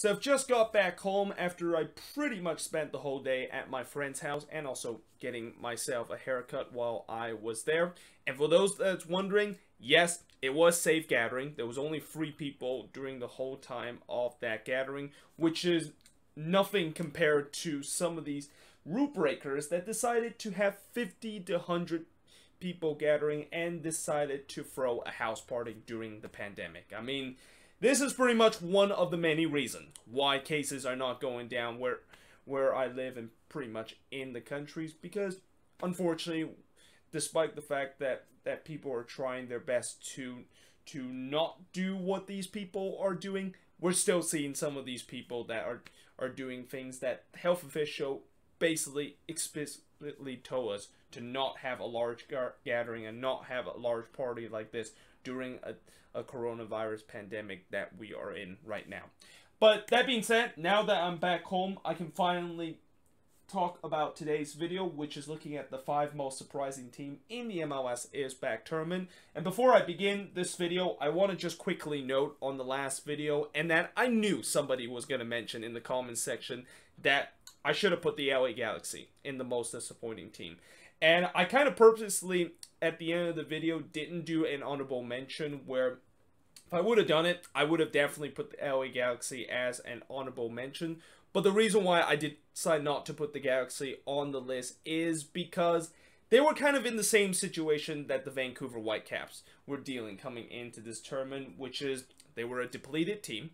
So I've just got back home after I pretty much spent the whole day at my friend's house and also getting myself a haircut while I was there. And for those that's wondering, yes, it was safe gathering. There was only 3 people during the whole time of that gathering, which is nothing compared to some of these rule breakers that decided to have 50 to 100 people gathering and decided to throw a house party during the pandemic. I mean, this is pretty much one of the many reasons why cases are not going down where I live and pretty much in the countries, because unfortunately, despite the fact that people are trying their best to not do what these people are doing, we're still seeing some of these people that are doing things that health official basically explicitly told us to not have a large gathering and not have a large party like this during a coronavirus pandemic that we are in right now. But that being said, now that I'm back home, I can finally talk about today's video, which is looking at the 5 most surprising team in the MLSisback tournament. And before I begin this video, I want to just quickly note on the last video, and that I knew somebody was going to mention in the comments section, that I should have put the LA Galaxy in the most disappointing team. And I kind of purposely, at the end of the video, didn't do an honorable mention, where if I would have done it, I would have definitely put the LA Galaxy as an honorable mention. But the reason why I decided not to put the Galaxy on the list is because they were kind of in the same situation that the Vancouver Whitecaps were dealing coming into this tournament, which is they were a depleted team.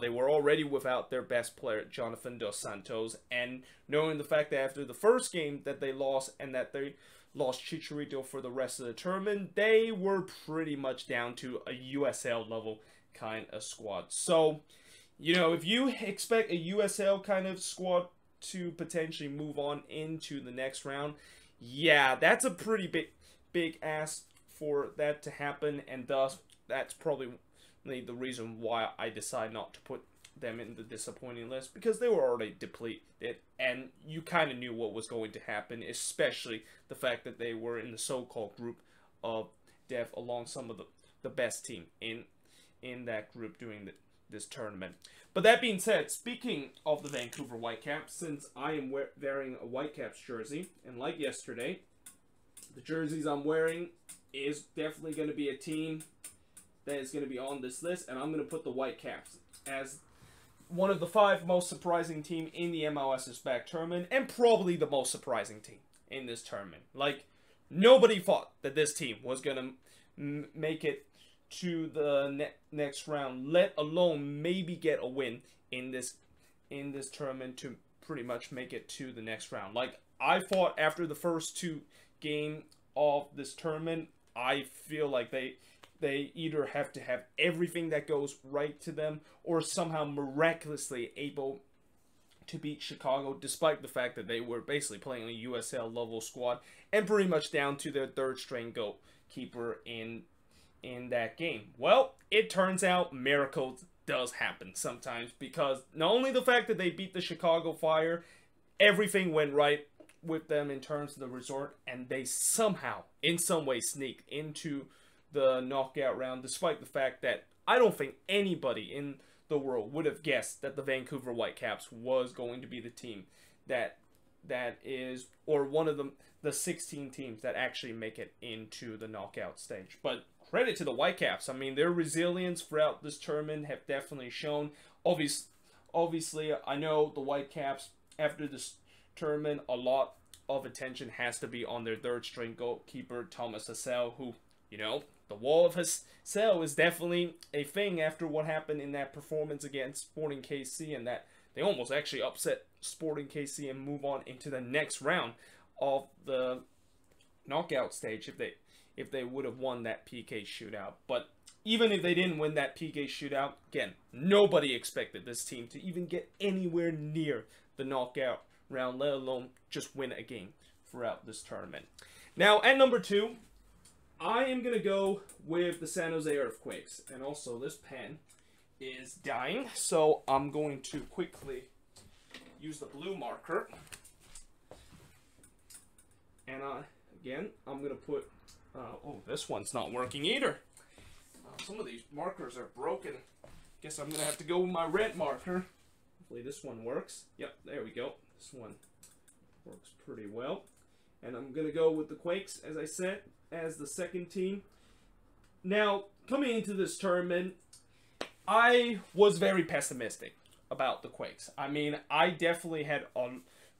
They were already without their best player, Jonathan Dos Santos, and knowing the fact that after the first game that they lost and that they lost Chicharito for the rest of the tournament, they were pretty much down to a USL level kind of squad. So, you know, if you expect a USL kind of squad to potentially move on into the next round, yeah, that's a pretty big ask for that to happen, and thus that's probably the reason why I decided not to put them in the disappointing list, because they were already depleted and you kind of knew what was going to happen, especially the fact that they were in the so-called group of death along some of the best team in that group during this tournament. But that being said, speaking of the Vancouver Whitecaps, since I am wearing a Whitecaps jersey, and like yesterday, the jerseys I'm wearing is definitely going to be a team that is going to be on this list, and I'm going to put the Whitecaps as one of the 5 most surprising team in the MLSisback tournament, and probably the most surprising team in this tournament. Like, nobody thought that this team was going to make it to the next round, let alone maybe get a win in this tournament to pretty much make it to the next round. Like, I thought after the first 2 games of this tournament, I feel like they either have to have everything that goes right to them or somehow miraculously able to beat Chicago, despite the fact that they were basically playing a USL level squad and pretty much down to their 3rd string goalkeeper in that game. Well, it turns out miracles does happen sometimes, because not only the fact that they beat the Chicago Fire, everything went right with them in terms of the resort, and they somehow, in some way, sneaked into the knockout round, despite the fact that I don't think anybody in the world would have guessed that the Vancouver Whitecaps was going to be the team that is, or one of the 16 teams that actually make it into the knockout stage. But credit to the Whitecaps. I mean, their resilience throughout this tournament have definitely shown. Obviously, I know the Whitecaps, after this tournament, a lot of attention has to be on their 3rd string goalkeeper, Thomas Hassel, who, you know, the wall of Hassel is definitely a thing after what happened in that performance against Sporting KC, and that they almost actually upset Sporting KC and move on into the next round of the knockout stage if they would have won that PK shootout. But even if they didn't win that PK shootout, again, nobody expected this team to even get anywhere near the knockout round, let alone just win a game throughout this tournament. Now, at number 2, I am going to go with the San Jose Earthquakes. And also, this pen is dying, so I'm going to quickly use the blue marker. And again, I'm going to put... oh, this one's not working either. Some of these markers are broken. Guess I'm going to have to go with my red marker. Hopefully this one works. Yep, there we go. This one works pretty well. And I'm going to go with the Quakes, as I said, as the second team. Now, coming into this tournament, I was very pessimistic about the Quakes. I mean, I definitely had a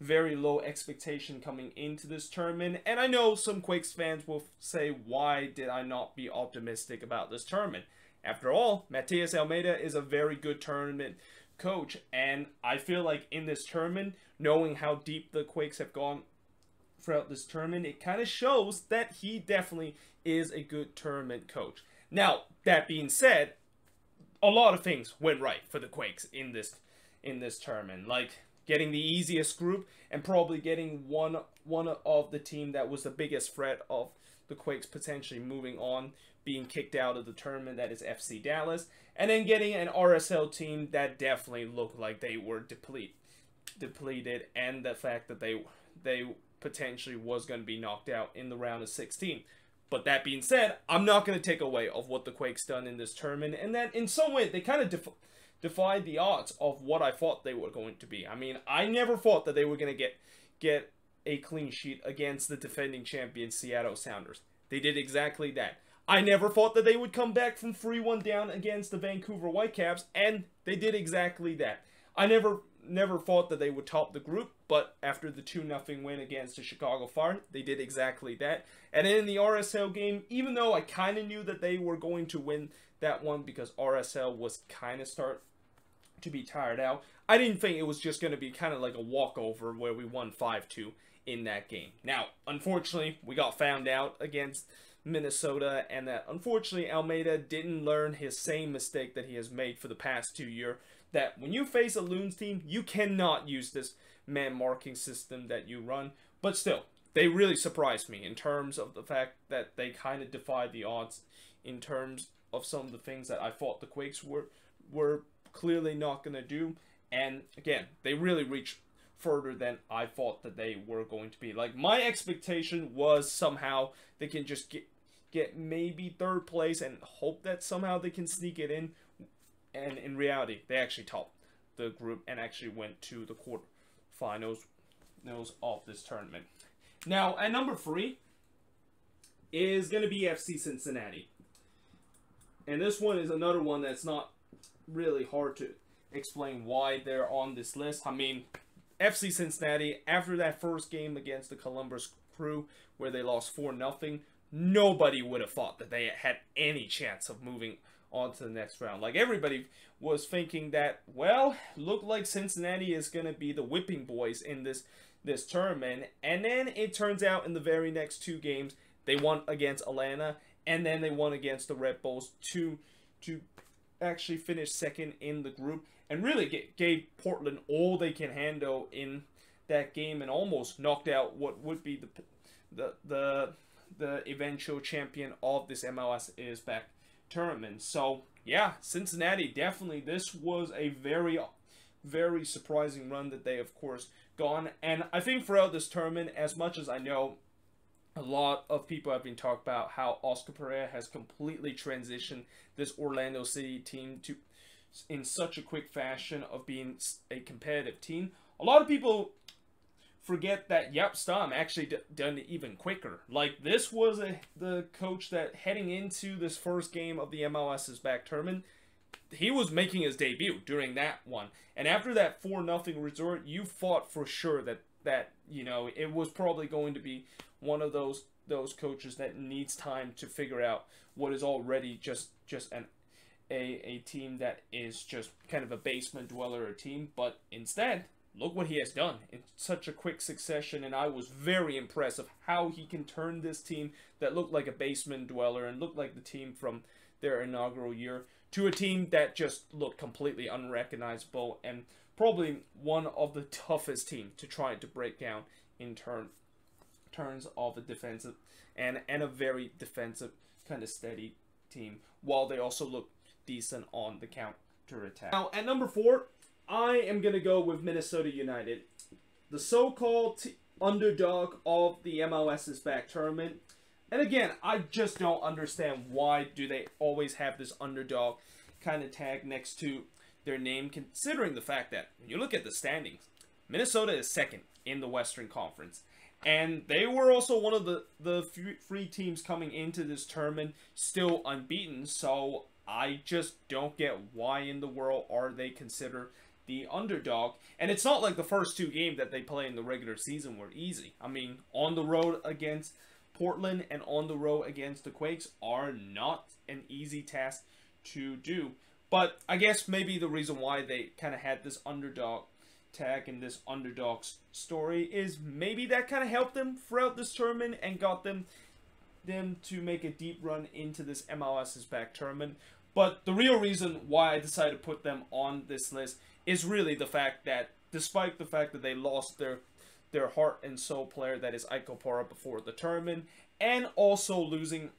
very low expectation coming into this tournament. And I know some Quakes fans will say, why did I not be optimistic about this tournament? After all, Matias Almeida is a very good tournament coach. And I feel like in this tournament, knowing how deep the Quakes have gone throughout this tournament, it kind of shows that he definitely is a good tournament coach. Now, that being said, a lot of things went right for the Quakes in this tournament, like getting the easiest group and probably getting one of the team that was the biggest threat of the Quakes potentially moving on, being kicked out of the tournament, that is FC Dallas, and then getting an RSL team that definitely looked like they were depleted, and the fact that they potentially was going to be knocked out in the round of 16. But that being said, I'm not going to take away of what the Quakes done in this tournament, and that in some way they kind of defied the odds of what I thought they were going to be. I mean, I never thought that they were going to get a clean sheet against the defending champion Seattle Sounders. They did exactly that. I never thought that they would come back from 3-1 down against the Vancouver Whitecaps, and they did exactly that. I never thought that they would top the group, but after the 2-0 win against the Chicago Fire, they did exactly that. And in the RSL game, even though I kind of knew that they were going to win that one because RSL was kind of start to be tired out, I didn't think it was just going to be kind of like a walkover where we won 5-2 in that game. Now, unfortunately, we got found out against Minnesota, and that unfortunately Almeida didn't learn his same mistake that he has made for the past 2 years, that when you face a Loons team, you cannot use this man marking system that you run. But still, they really surprised me in terms of the fact that they kind of defied the odds in terms of some of the things that I thought the Quakes were clearly not going to do. And again, they really reached further than I thought that they were going to be. Like, my expectation was somehow they can just get maybe third place and hope that somehow they can sneak it in. And in reality, they actually topped the group and actually went to the quarterfinals of this tournament. Now, at number 3 is going to be FC Cincinnati. And this one is another one that's not really hard to explain why they're on this list. I mean, FC Cincinnati, after that first game against the Columbus Crew, where they lost 4-0, nobody would have thought that they had any chance of moving on to the next round. Like, everybody was thinking that, well, looked like Cincinnati is going to be the whipping boys in this tournament. And then it turns out in the very next 2 games, they won against Atlanta, and then they won against the Red Bulls to actually finish second in the group, and really gave Portland all they can handle in that game, and almost knocked out what would be the eventual champion of this MLSisback tournament. So yeah, Cincinnati, definitely this was a very, very surprising run that they of course gone. And I think throughout this tournament, as much as I know a lot of people have been talking about how Oscar Pereira has completely transitioned this Orlando City team to in such a quick fashion of being a competitive team, a lot of people forget that Jaap Stam actually done it even quicker. Like, this was the coach that heading into this first game of the MLSisback tournament, he was making his debut during that one. And after that 4-0 result, you thought for sure that you know, it was probably going to be one of those coaches that needs time to figure out what is already just a team that is just kind of a basement dweller team. But instead, look what he has done in such a quick succession, and I was very impressed of how he can turn this team that looked like a basement dweller and looked like the team from their inaugural year to a team that just looked completely unrecognizable and probably one of the toughest teams to try to break down in terms of a defensive and a very defensive kind of steady team, while they also look decent on the counter attack. Now at number 4, I am going to go with Minnesota United, the so-called underdog of the MLSisback tournament. And again, I just don't understand why do they always have this underdog kind of tag next to their name, considering the fact that when you look at the standings, Minnesota is second in the Western Conference. And they were also one of the three teams coming into this tournament still unbeaten. So I just don't get why in the world are they considered the underdog. And it's not like the first two games that they play in the regular season were easy. I mean, on the road against Portland and on the road against the Quakes are not an easy task to do. But I guess maybe the reason why they kind of had this underdog tag and this underdog story is maybe that kind of helped them throughout this tournament and got them to make a deep run into this MLSisback tournament. But the real reason why I decided to put them on this list is really the fact that despite the fact that they lost their heart and soul player, that is Ike Opara, before the tournament, and also losing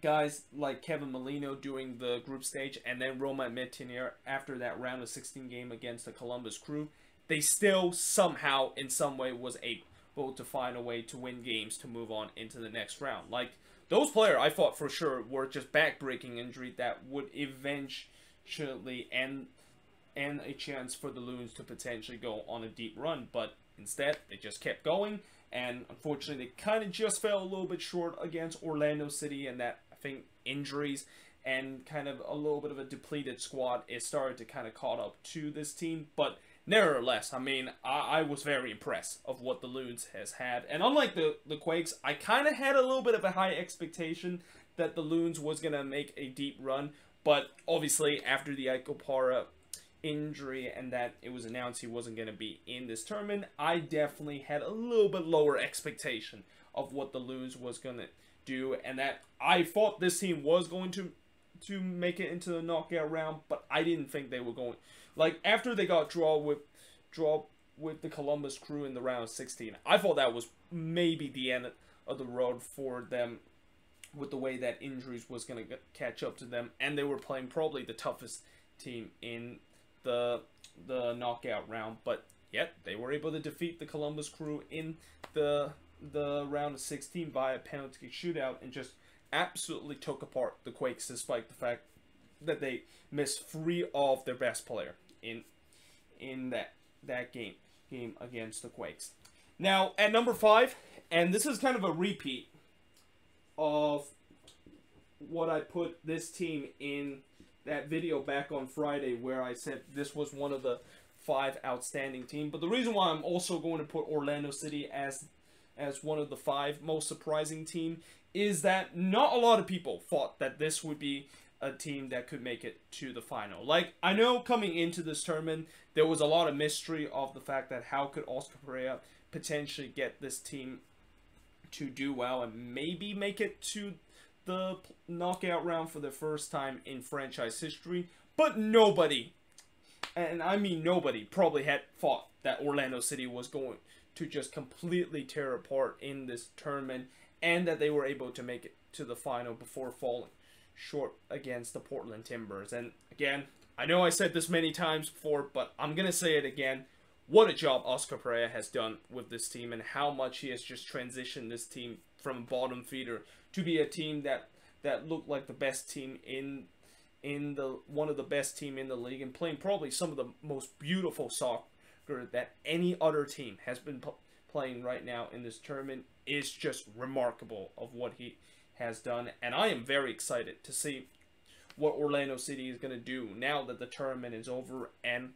guys like Kevin Molino during the group stage, and then Roman Metinier after that round of 16 game against the Columbus Crew, they still somehow in some way was able to find a way to win games to move on into the next round. Like, those players I thought for sure were just back-breaking injury that would eventually end a chance for the Loons to potentially go on a deep run, but instead they just kept going, and unfortunately they kind of just fell a little bit short against Orlando City, and that I think injuries and kind of a little bit of a depleted squad is started to kind of caught up to this team. But nevertheless, I mean, I was very impressed of what the Loons has had, and unlike the Quakes, I kind of had a little bit of a high expectation that the Loons was going to make a deep run, but obviously after the Ike Opara injury and that it was announced he wasn't going to be in this tournament, I definitely had a little bit lower expectation of what the Loons was going to do, and that I thought this team was going to make it into the knockout round, but I didn't think they were going, like, after they got draw with the Columbus Crew in the round of 16, I thought that was maybe the end of the road for them with the way that injuries was going to catch up to them, and they were playing probably the toughest team in the knockout round, but yet they were able to defeat the Columbus Crew in the round of 16 by a penalty shootout and just absolutely took apart the Quakes, despite the fact that they missed 3 of their best player in that game against the Quakes. Now at number 5, and this is kind of a repeat of what I put this team in that video back on Friday, where I said this was one of the 5 outstanding teams. But the reason why I'm also going to put Orlando City as one of the 5 most surprising team is that not a lot of people thought that this would be a team that could make it to the final. Like, I know coming into this tournament, there was a lot of mystery of the fact that how could Oscar Pereira potentially get this team to do well and maybe make it to the knockout round for the first time in franchise history, but nobody, and I mean nobody, probably had thought that Orlando City was going to just completely tear apart in this tournament, and that they were able to make it to the final before falling short against the Portland Timbers. And again, I know I said this many times before, but I'm gonna say it again. What a job Oscar Pereira has done with this team, and how much he has just transitioned this team from a bottom feeder to be a team that looked like the best team in the one of the best team in the league, and playing probably some of the most beautiful soccer that any other team has been playing right now in this tournament. Is just remarkable of what he has done, and I am very excited to see what Orlando City is going to do now that the tournament is over, and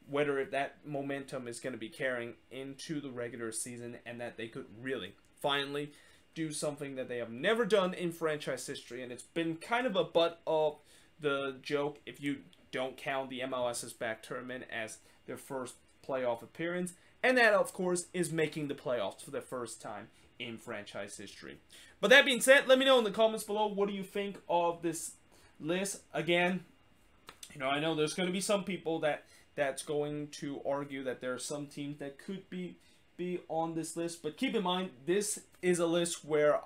whether that momentum is going to be carrying into the regular season, and that they could really finally do something that they have never done in franchise history. And it's been kind of a butt of the joke if you don't count the MLSisback tournament as their first playoff appearance, and that of course is making the playoffs for the first time in franchise history. But that being said, let me know in the comments below, what do you think of this list? Again, you know, I know there's going to be some people that's going to argue that there are some teams that could be on this list, but keep in mind, this is a list where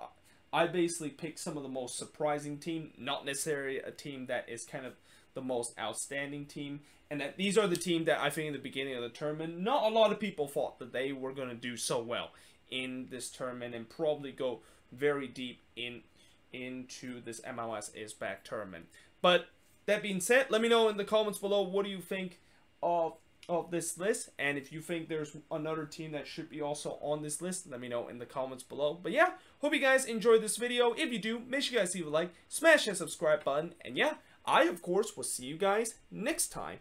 I basically picked some of the most surprising team, not necessarily a team that is kind of the most outstanding team, and that these are the teams that I think in the beginning of the tournament, not a lot of people thought that they were going to do so well in this tournament and probably go very deep into this MLSisback tournament. But that being said, let me know in the comments below, what do you think of this list, and if you think there's another team that should be also on this list, let me know in the comments below. But yeah, hope you guys enjoyed this video. If you do, make sure you guys leave a like, smash that subscribe button, and yeah, I of course will see you guys next time.